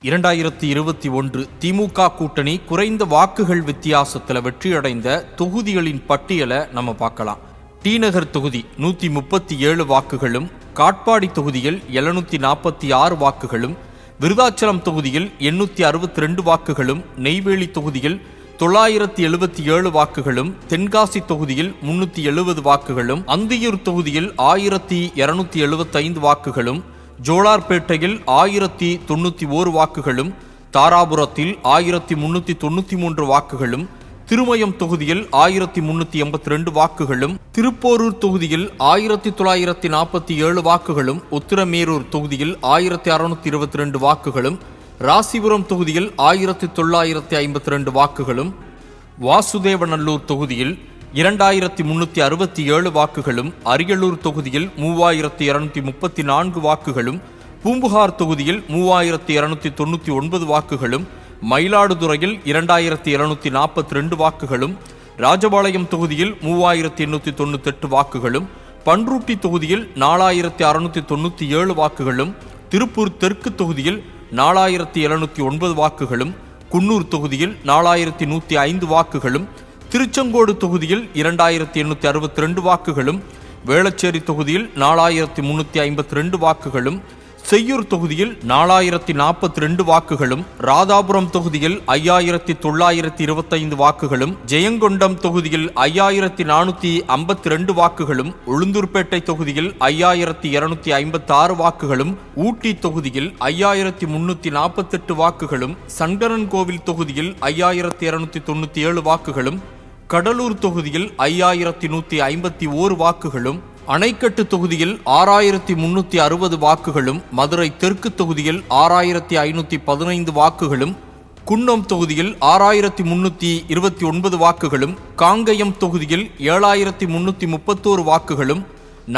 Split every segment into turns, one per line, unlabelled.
2021 திமுக கூட்டணி குறைந்த வாக்குகள் வித்தியாசத்தில் வெற்றியடைந்த தொகுதிகளின் பட்டியலை நம்ம பார்க்கலாம். டி நகர் தொகுதி 137 வாக்குகளும், காட்பாடி தொகுதியில் 746 வாக்குகளும், விருதாச்சலம் தொகுதியில் 862 வாக்குகளும், நெய்வேலி தொகுதியில் 977 வாக்குகளும், தென்காசி தொகுதியில் 370 வாக்குகளும், அந்தியூர் தொகுதியில் 1275 வாக்குகளும், ஜோலார்பேட்டையில் 1091 வாக்குகளும், தாராபுரத்தில் 1393 வாக்குகளும், திருமயம் தொகுதியில் 1382 வாக்குகளும், திருப்போரூர் தொகுதியில் 1947 வாக்குகளும், உத்திரமேரூர் தொகுதியில் 1622 வாக்குகளும், ராசிபுரம் தொகுதியில் 1952 வாக்குகளும், வாசுதேவநல்லூர் தொகுதியில் 2367 வாக்குகளும், அரியலூர் தொகுதியில் 3234 வாக்குகளும், பூம்புகார் தொகுதியில் 3299 வாக்குகளும், மயிலாடுதுறையில் 2242 வாக்குகளும், ராஜபாளையம் தொகுதியில் 3898 வாக்குகளும், பன்ருட்டி தொகுதியில் 4697 வாக்குகளும், திருப்பூர் தெற்கு தொகுதியில் 4709 வாக்குகளும், குன்னூர் தொகுதியில் 4105 வாக்குகளும், திருச்செங்கோடு தொகுதியில் 2862 வாக்குகளும், வேளச்சேரி தொகுதியில் 4352 வாக்குகளும், செய்யூர் தொகுதியில் 4042 வாக்குகளும், ராதாபுரம் தொகுதியில் 5925 வாக்குகளும், ஜெயங்கொண்டம் தொகுதியில் 5452 வாக்குகளும், உளுந்தூர்பேட்டை தொகுதியில் 5256 வாக்குகளும், ஊட்டி தொகுதியில் 5348 வாக்குகளும், சங்கரன்கோவில் தொகுதியில் 5297 வாக்குகளும், கடலூர் தொகுதியில் 5151 வாக்குகளும், அணைக்கட்டு தொகுதியில் 6360 வாக்குகளும், மதுரை தெற்கு தொகுதியில் 6515 வாக்குகளும், குன்னம் தொகுதியில் 6329 வாக்குகளும், காங்கயம் தொகுதியில் 7331 வாக்குகளும்,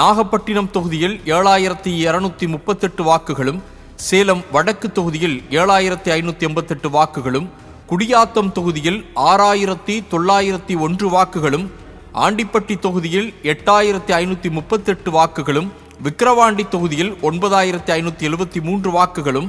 நாகப்பட்டினம் தொகுதியில் 7238 வாக்குகளும், சேலம் வடக்கு தொகுதியில் 7588 வாக்குகளும், குடியாத்தம் தொகுதியில் 6901 வாக்குகளும், ஆண்டிப்பட்டி தொகுதியில் 8538 வாக்குகளும், விக்கிரவாண்டி தொகுதியில் 9573 வாக்குகளும்,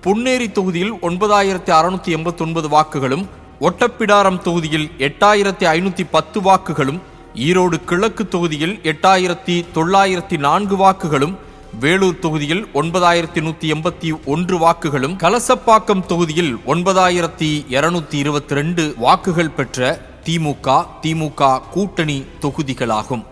பொன்னேரி தொகுதியில் 9689 வாக்குகளும், ஒட்டப்பிடாரம் தொகுதியில் 8510 வாக்குகளும், ஈரோடு கிழக்கு தொகுதியில் 8904 வாக்குகளும், வேலூர் தொகுதியில் 9181 வாக்குகளும், கலசப்பாக்கம் தொகுதியில் 9222 வாக்குகள் பெற்ற திமுக கூட்டணி தொகுதிகளாகும்.